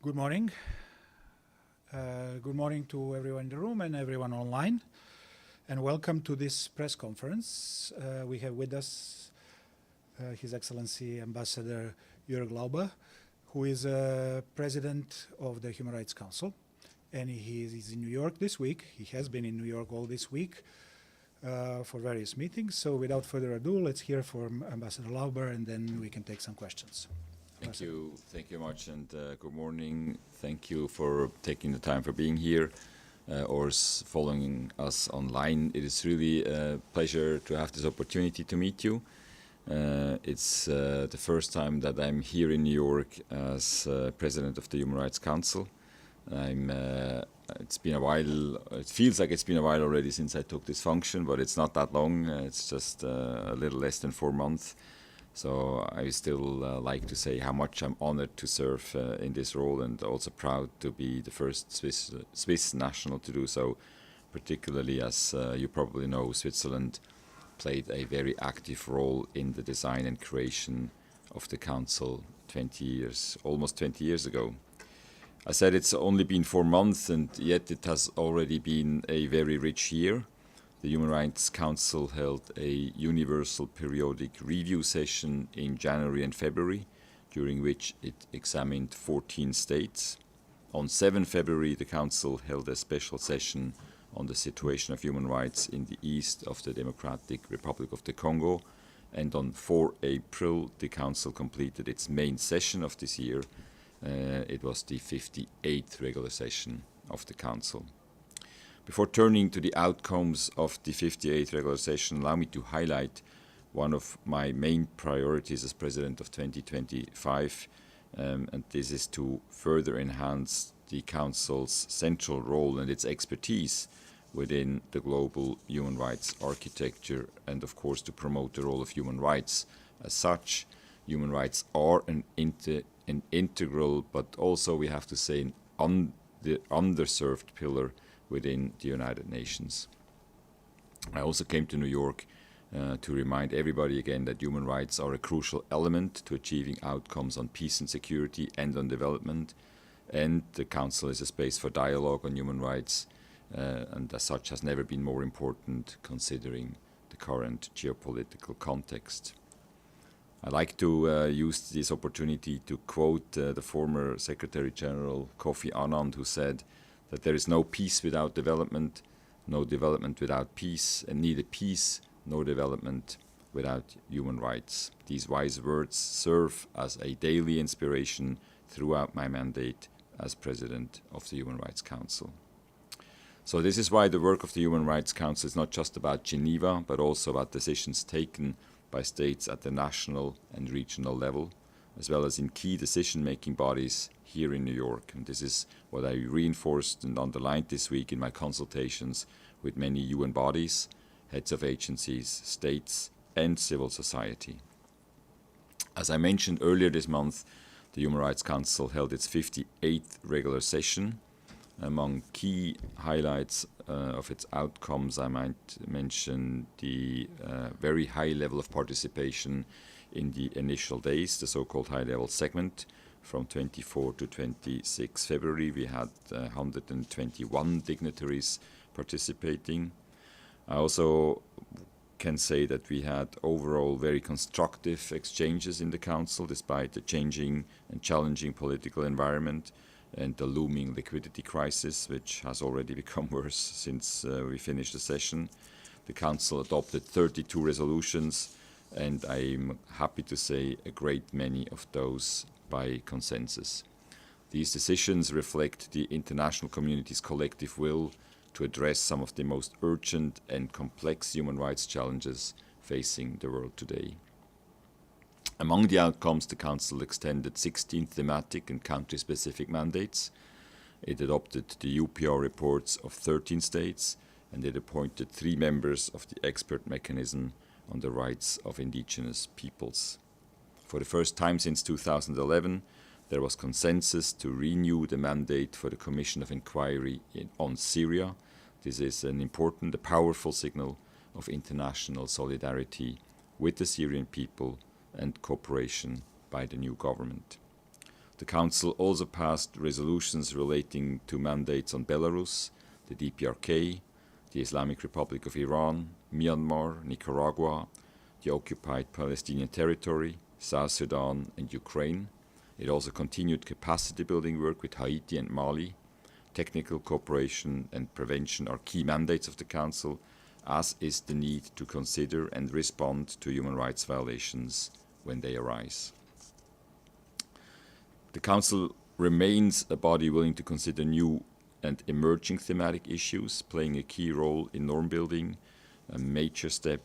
Good morning. Good morning to everyone in the room and everyone online. And welcome to this press conference. We have with us His Excellency Ambassador Jörg Lauber, who is President of the Human Rights Council. And he is in New York this week. He has been in New York all this week for various meetings. So without further ado, let's hear from Ambassador Lauber, and then we can take some questions. Thank you very much, and good morning. Thank you for taking the time for being here or following us online. It is really a pleasure to have this opportunity to meet you. It's the first time that I'm here in New York as President of the Human Rights Council. It's been a while. It feels like it's been a while already since I took this function, but it's not that long. It's just a little less than 4 months. So I still like to say how much I'm honored to serve in this role, and also proud to be the first Swiss national to do so, particularly as you probably know, Switzerland played a very active role in the design and creation of the Council almost 20 years ago. I said it's only been 4 months, and yet it has already been a very rich year. The Human Rights Council held a universal periodic review session in January and February, during which it examined 14 states. On 7 February, the Council held a special session on the situation of human rights in the east of the Democratic Republic of the Congo. And on 4 April, the Council completed its main session of this year. It was the 58th regular session of the Council. Before turning to the outcomes of the 58th regular session, allow me to highlight one of my main priorities as President of 2025, and this is to further enhance the Council's central role and its expertise within the global human rights architecture, and of course to promote the role of human rights. As such, human rights are an integral, but also, we have to say, the underserved pillar within the United Nations. I also came to New York to remind everybody again that human rights are a crucial element to achieving outcomes on peace and security and on development, and the Council is a space for dialogue on human rights, and as such has never been more important considering the current geopolitical context. I'd like to use this opportunity to quote the former Secretary General Kofi Annan, who said that there is no peace without development, no development without peace, and neither peace nor development without human rights. These wise words serve as a daily inspiration throughout my mandate as President of the Human Rights Council. So this is why the work of the Human Rights Council is not just about Geneva, but also about decisions taken by states at the national and regional level, as well as in key decision-making bodies here in New York. And this is what I reinforced and underlined this week in my consultations with many UN bodies, heads of agencies, states, and civil society. As I mentioned earlier this month, the Human Rights Council held its 58th regular session. Among key highlights of its outcomes, I might mention the very high level of participation in the initial days, the so-called high-level segment. From 24 to 26 February, we had 121 dignitaries participating. I also can say that we had overall very constructive exchanges in the Council, despite the changing and challenging political environment and the looming liquidity crisis, which has already become worse since we finished the session. The Council adopted 32 resolutions, and I'm happy to say a great many of those by consensus. These decisions reflect the international community's collective will to address some of the most urgent and complex human rights challenges facing the world today. Among the outcomes, the Council extended 16 thematic and country-specific mandates. It adopted the UPR reports of 13 states, and it appointed 3 members of the expert mechanism on the rights of indigenous peoples. For the first time since 2011, there was consensus to renew the mandate for the Commission of Inquiry on Syria. This is an important, a powerful signal of international solidarity with the Syrian people and cooperation by the new government. The Council also passed resolutions relating to mandates on Belarus, the DPRK, the Islamic Republic of Iran, Myanmar, Nicaragua, the occupied Palestinian territory, South Sudan and Ukraine. It also continued capacity building work with Haiti and Mali. Technical cooperation and prevention are key mandates of the Council, as is the need to consider and respond to human rights violations when they arise. The Council remains a body willing to consider new and emerging thematic issues, playing a key role in norm building. A major step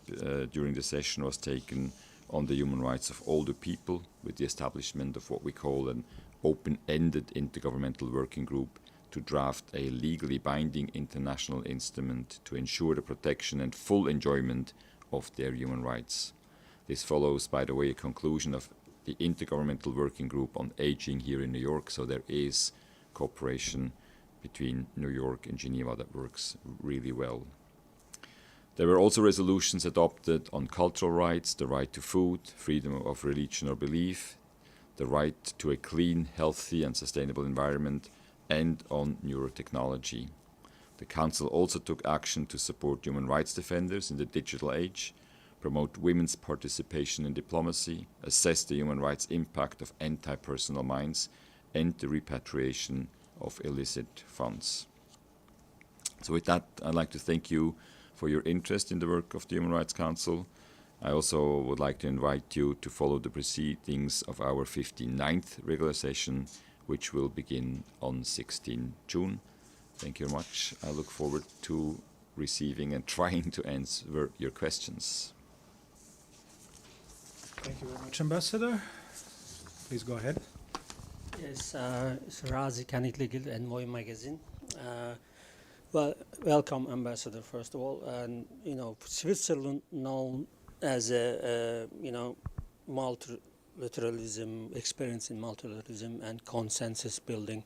during the session was taken on the human rights of older people with the establishment of what we call an open-ended intergovernmental working group to draft a legally binding international instrument to ensure the protection and full enjoyment of their human rights. This follows, by the way, a conclusion of the Intergovernmental Working Group on Aging here in New York, so there is cooperation between New York and Geneva that works really well. There were also resolutions adopted on cultural rights, the right to food, freedom of religion or belief, the right to a clean, healthy and sustainable environment, and on neurotechnology. The Council also took action to support human rights defenders in the digital age, promote women's participation in diplomacy, assess the human rights impact of anti-personnel mines, and the repatriation of illicit funds. So with that, I'd like to thank you for your interest in the work of the Human Rights Council. I also would like to invite you to follow the proceedings of our 59th regular session, which will begin on 16 June. Thank you very much. I look forward to receiving and trying to answer your questions. Thank you very much, Ambassador. Please go ahead. Yes, it's Razi Kanikligil, Envoy Magazine. Well, welcome, Ambassador, first of all. And, Switzerland known as a, multilateralism, experience in multilateralism and consensus building.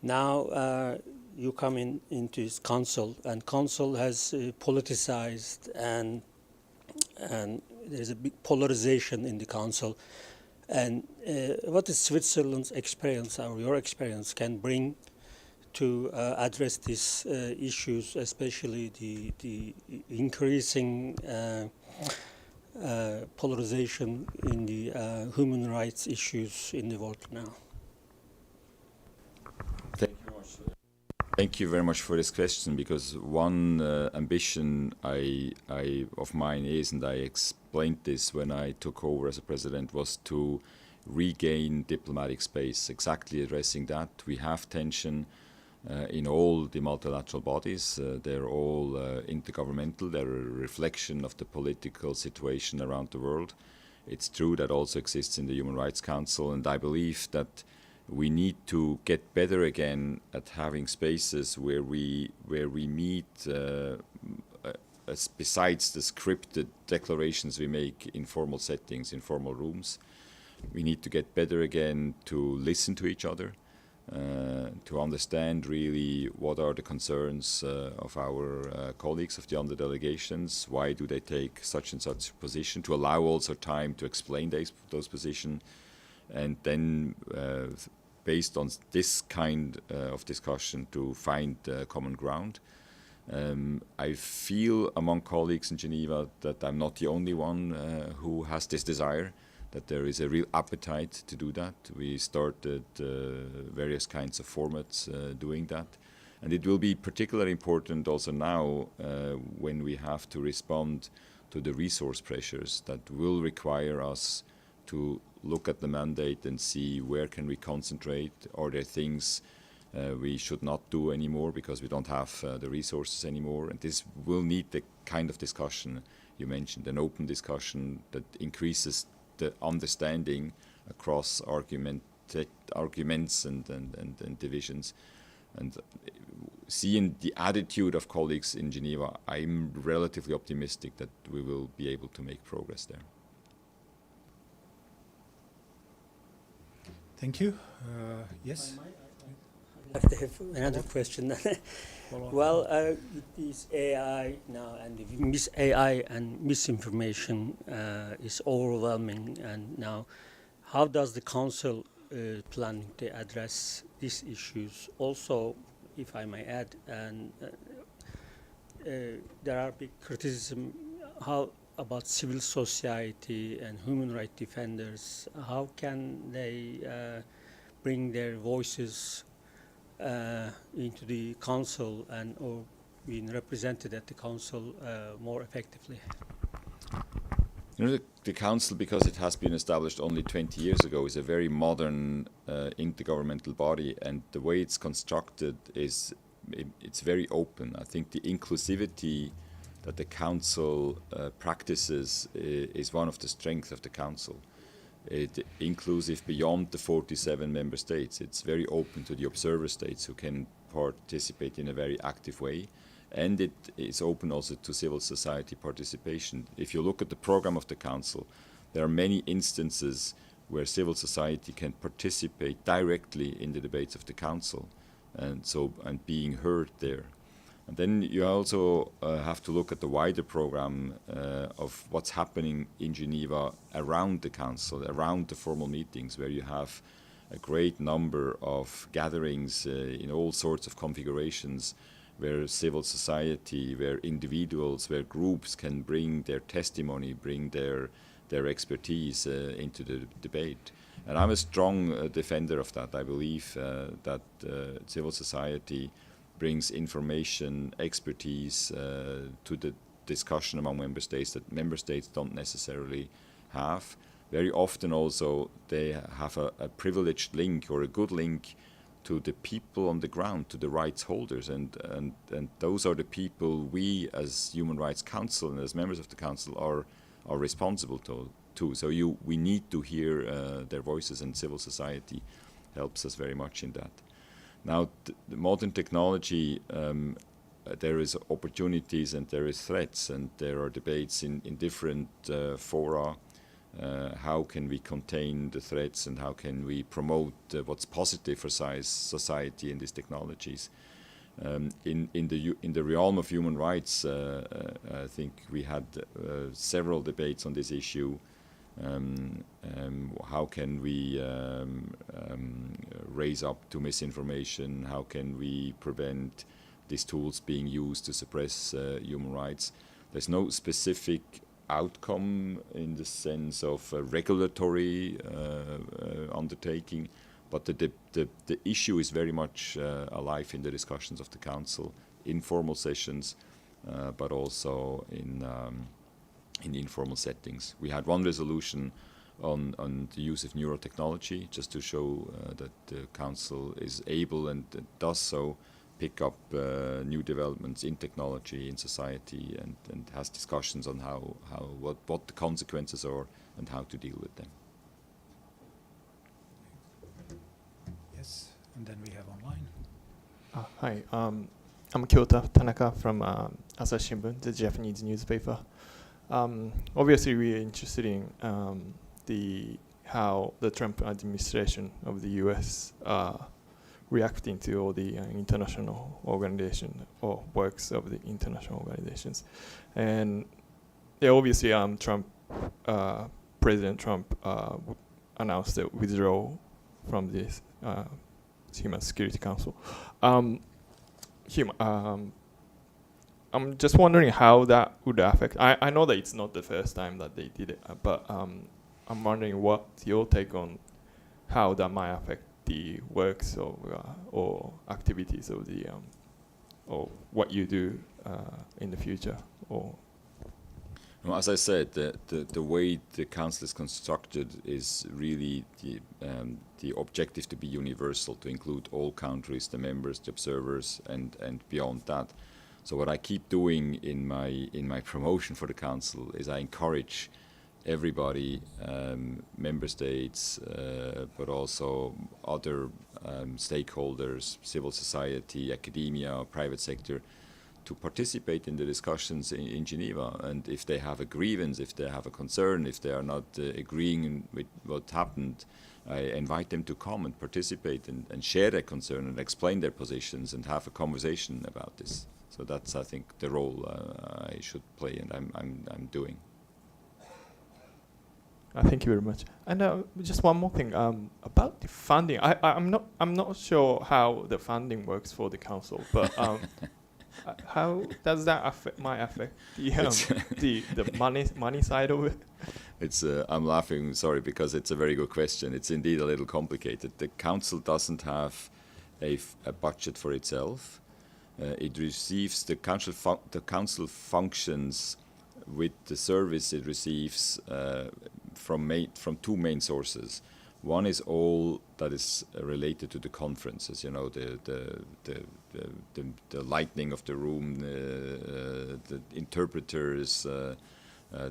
Now you come into this council, and council has politicized, and there's a big polarization in the council. And what is Switzerland's experience, or your experience, can bring to address these issues, especially the increasing polarization in the human rights issues in the world now? Thank you very much for this question, because one ambition of mine is, and I explained this when I took over as a president, was to regain diplomatic space, exactly addressing that. We have tension in all the multilateral bodies. They're all intergovernmental. They're a reflection of the political situation around the world. It's true that also exists in the Human Rights Council, and I believe that we need to get better again at having spaces where we meet, besides the scripted declarations we make in formal settings, in formal rooms. We need to get better again to listen to each other, to understand really what are the concerns of our colleagues of the other delegations, why do they take such and such position, to allow also time to explain those positions, and then based on this kind of discussion to find common ground. I feel among colleagues in Geneva that I'm not the only one who has this desire, that there is a real appetite to do that. We started various kinds of formats doing that. And it will be particularly important also now when we have to respond to the resource pressures that will require us to look at the mandate and see where can we concentrate. Are there things we should not do anymore because we don't have the resources anymore? And this will need the kind of discussion you mentioned, an open discussion that increases the understanding across arguments and divisions. And seeing the attitude of colleagues in Geneva, I'm relatively optimistic that we will be able to make progress there. Thank you. Yes? I'd like to have another question. Well, this AI now, and the AI and misinformation is overwhelming. And now, how does the Council planning to address these issues? Also, if I may add, and there are big criticism how about civil society and human rights defenders. How can they bring their voices into the council and or being represented at the council more effectively? You know, the council, because it has been established only 20 years ago, is a very modern intergovernmental body, and the way it's constructed is it's very open. I think the inclusivity that the council practices is one of the strengths of the council. It's inclusive beyond the 47 member states. It's very open to the observer states who can participate in a very active way. And it is open also to civil society participation. If you look at the program of the council, there are many instances where civil society can participate directly in the debates of the council, and being heard there. And then you also have to look at the wider program of what's happening in Geneva around the council, around the formal meetings, where you have a great number of gatherings in all sorts of configurations, where civil society, where individuals, where groups can bring their testimony, bring their expertise into the debate. And I'm a strong defender of that. I believe that civil society brings information, expertise to the discussion among member states that member states don't necessarily have. Very often also they have a privileged link or a good link to the people on the ground, to the rights holders, and those are the people we as Human Rights Council and as members of the council are responsible to. So we need to hear their voices, and civil society helps us very much in that. Now, the modern technology, there is opportunities and there is threats, and there are debates in different fora. How can we contain the threats, and how can we promote what's positive for society in these technologies? In the realm of human rights, I think we had several debates on this issue. How can we raise up to misinformation? How can we prevent these tools being used to suppress human rights? There's no specific outcome in the sense of a regulatory undertaking, but the issue is very much alive in the discussions of the council, informal sessions, but also in informal settings. We had one resolution on the use of neurotechnology, just to show that the council is able and does so pick up new developments in technology, in society, and has discussions on what the consequences are and how to deal with them. Yes, and then we have online. Hi, I'm Kyota Tanaka from Asahi Shimbun, the Japanese newspaper. Obviously, we are interested in how the Trump administration of the U.S. Reacting to all the international organization or works of the international organizations, and obviously, President Trump announced the withdrawal from this Human Security Council. I'm just wondering how that would affect. I know that it's not the first time that they did it, but I'm wondering what's your take on how that might affect the works or activities of the or what you do in the future. Or as I said, the way the council is constructed is really the objective to be universal, to include all countries, the members, the observers, and beyond that. So what I keep doing in my promotion for the council is I encourage everybody, member states, but also other stakeholders, civil society, academia, private sector, to participate in the discussions in Geneva. And if they have a grievance, if they have a concern, if they are not agreeing with what happened, I invite them to come and participate and share their concern and explain their positions and have a conversation about this. So that's, I think, the role I should play, and I'm doing. Thank you very much. And just one more thing about the funding. I'm not sure how the funding works for the council, but how does that might affect the money side of it? It's I'm laughing, sorry, because it's a very good question. It's indeed a little complicated. The council doesn't have a budget for itself. It receives the council functions with the service it receives from two main sources. One is all that is related to the conferences, you know, the lighting of the room, the interpreters, the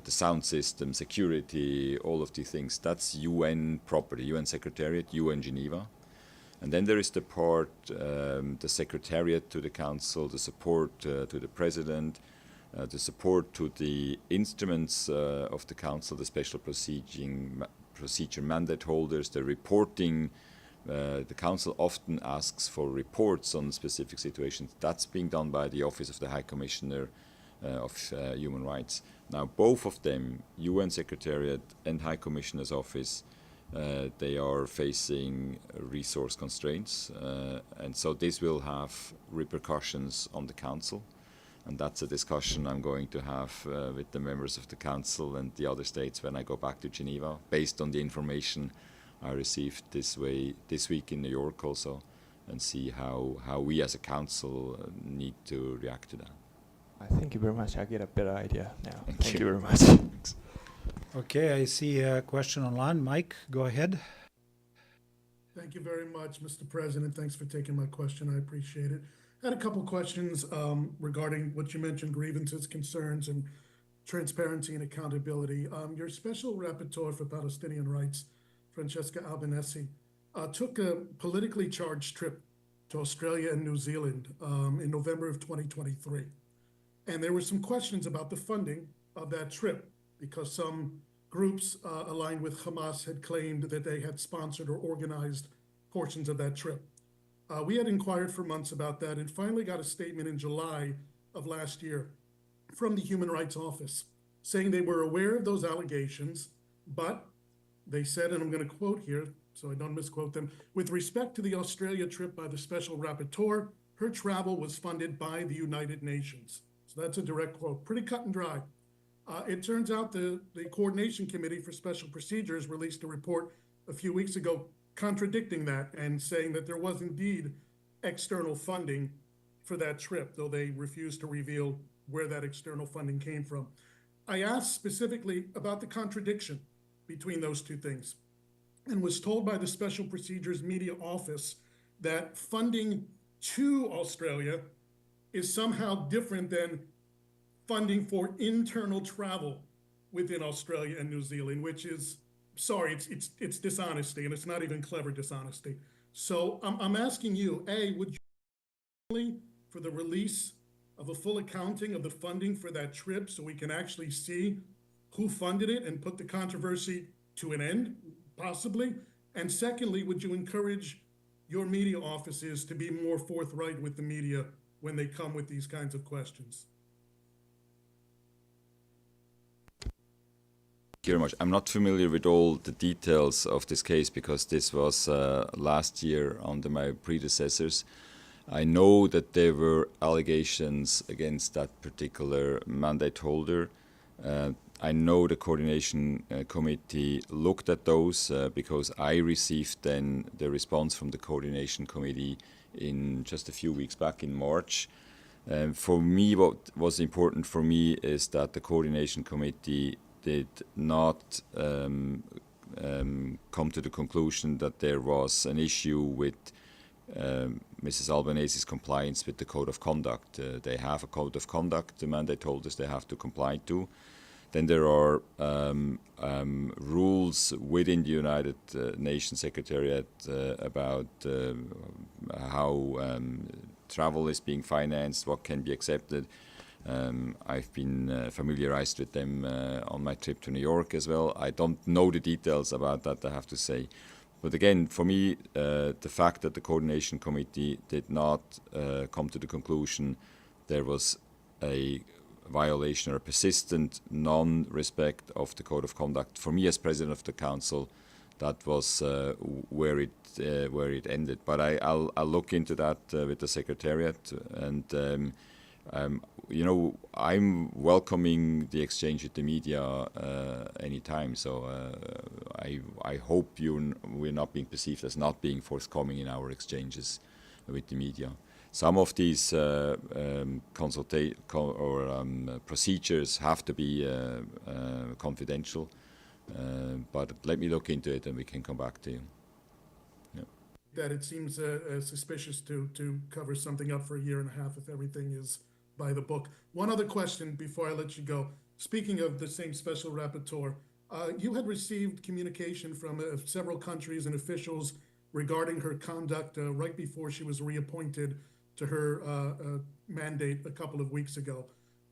sound system, security, all of these things. That's UN property, UN Secretariat, UN Geneva. And then there is the part, the Secretariat to the Council, the support to the President, the support to the instruments of the Council, the special procedure mandate holders, the reporting. The Council often asks for reports on specific situations. That's being done by the Office of the High Commissioner of Human Rights. Now, both of them, UN Secretariat and High Commissioner's Office, they are facing resource constraints, and so this will have repercussions on the Council. And that's a discussion I'm going to have with the members of the Council and the other states when I go back to Geneva, based on the information I received this week in New York also, and see how we as a Council need to react to that. Thank you very much. I get a better idea now. Thank you very much. Thanks. Okay, I see a question online. Mike, go ahead. Thank you very much, Mr. President. Thanks for taking my question. I appreciate it. I had a couple questions regarding what you mentioned, grievances, concerns, and transparency and accountability. Your special rapporteur for Palestinian rights, Francesca Albanese, took a politically charged trip to Australia and New Zealand in November of 2023. And there were some questions about the funding of that trip, because some groups aligned with Hamas had claimed that they had sponsored or organized portions of that trip. We had inquired for months about that and finally got a statement in July of last year from the Human Rights Office saying they were aware of those allegations, but they said, and I'm going to quote here so I don't misquote them, with respect to the Australia trip by the Special Rapporteur, her travel was funded by the United Nations. So that's a direct quote, pretty cut and dry. It turns out the Coordination Committee for Special Procedures released a report a few weeks ago contradicting that and saying that there was indeed external funding for that trip, though they refused to reveal where that external funding came from. I asked specifically about the contradiction between those two things and was told by the Special Procedures Media Office that funding to Australia is somehow different than funding for internal travel within Australia and New Zealand, which is, sorry, it's dishonesty, and it's not even clever dishonesty. So I'm asking you, A, would you for the release of a full accounting of the funding for that trip so we can actually see who funded it and put the controversy to an end, possibly? And secondly, would you encourage your media offices to be more forthright with the media when they come with these kinds of questions? Thank you very much. I'm not familiar with all the details of this case because this was last year under my predecessors. I know that there were allegations against that particular mandate holder. I know the coordination committee looked at those because I received then the response from the coordination committee in just a few weeks back in March. For me, what was important for me is that the coordination committee did not come to the conclusion that there was an issue with Mrs. Albanese's compliance with the code of conduct. They have a code of conduct, the mandate holders they have to comply to. Then there are rules within the United Nations Secretariat about how travel is being financed, what can be accepted. I've been familiarized with them on my trip to New York as well. I don't know the details about that, I have to say. But again, for me, the fact that the coordination committee did not come to the conclusion there was a violation or a persistent non-respect of the code of conduct. For me, as president of the council, that was where it ended. But I'll look into that with the secretariat, and I'm welcoming the exchange with the media anytime. So I hope we're not being perceived as not being forthcoming in our exchanges with the media. Some of these procedures have to be confidential, but let me look into it and we can come back to you. That it seems suspicious to cover something up for a year and a half if everything is by the book. One other question before I let you go. Speaking of the same special rapporteur, you had received communication from several countries and officials regarding her conduct right before she was reappointed to her mandate a couple of weeks ago.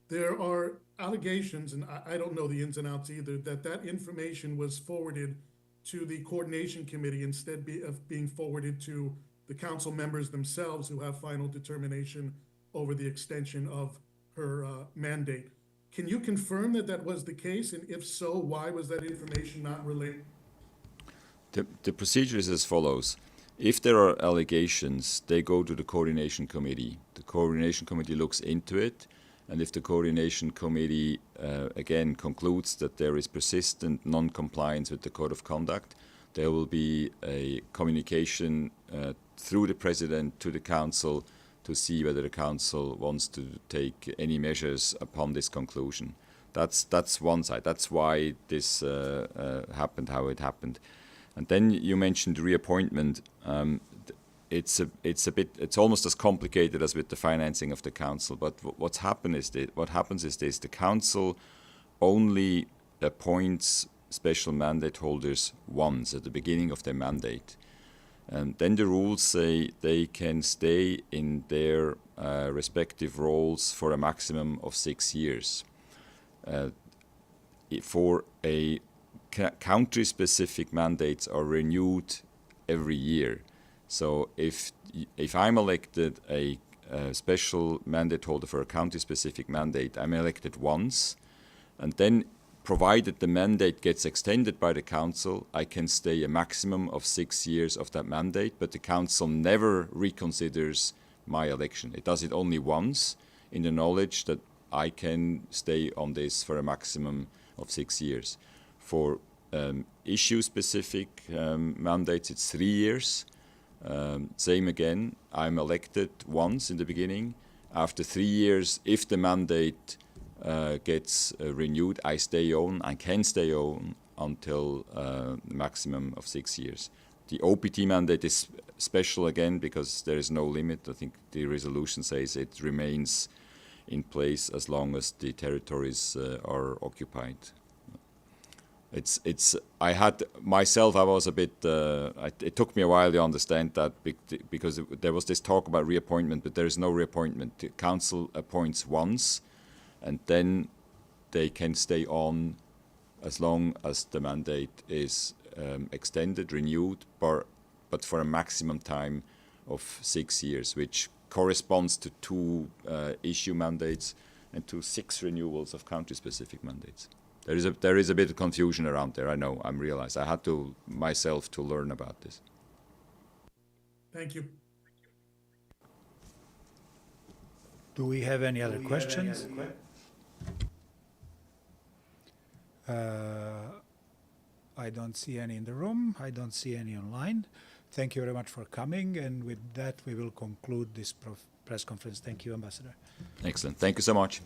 There are allegations, and I don't know the ins and outs either, that information was forwarded to the coordination committee instead of being forwarded to the council members themselves who have final determination over the extension of her mandate. Can you confirm that that was the case? And if so, why was that information not relayed? The procedure is as follows. If there are allegations, they go to the coordination committee. The coordination committee looks into it, and if the coordination committee again concludes that there is persistent non-compliance with the code of conduct, there will be a communication through the president to the council to see whether the council wants to take any measures upon this conclusion. That's one side. That's why this happened how it happened. And then you mentioned reappointment. It's almost as complicated as with the financing of the council. But what happens is this: the council only appoints special mandate holders once at the beginning of their mandate, and then the rules say they can stay in their respective roles for a maximum of 6 years. For a country-specific mandates are renewed every year. So if I'm elected a special mandate holder for a country-specific mandate, I'm elected once, and then provided the mandate gets extended by the council, I can stay a maximum of 6 years of that mandate, but the council never reconsiders my election. It does it only once in the knowledge that I can stay on this for a maximum of 6 years. For issue-specific mandates, it's 3 years. Same again, I'm elected once in the beginning. After 3 years, if the mandate gets renewed, I can stay on until the maximum of 6 years. The OPT mandate is special again because there is no limit. I think the resolution says it remains in place as long as the territories are occupied. I was a bit, it took me a while to understand that because there was this talk about reappointment, but there is no reappointment. The council appoints once, and then they can stay on as long as the mandate is extended, renewed, but for a maximum time of 6 years, which corresponds to 2 issue mandates and to 6 renewals of country-specific mandates. There is a bit of confusion around there. I know. I realize I had to myself to learn about this. Thank you. Do we have any other questions? I don't see any in the room. I don't see any online. Thank you very much for coming. And with that, we will conclude this press conference. Thank you, Ambassador. Excellent. Thank you so much.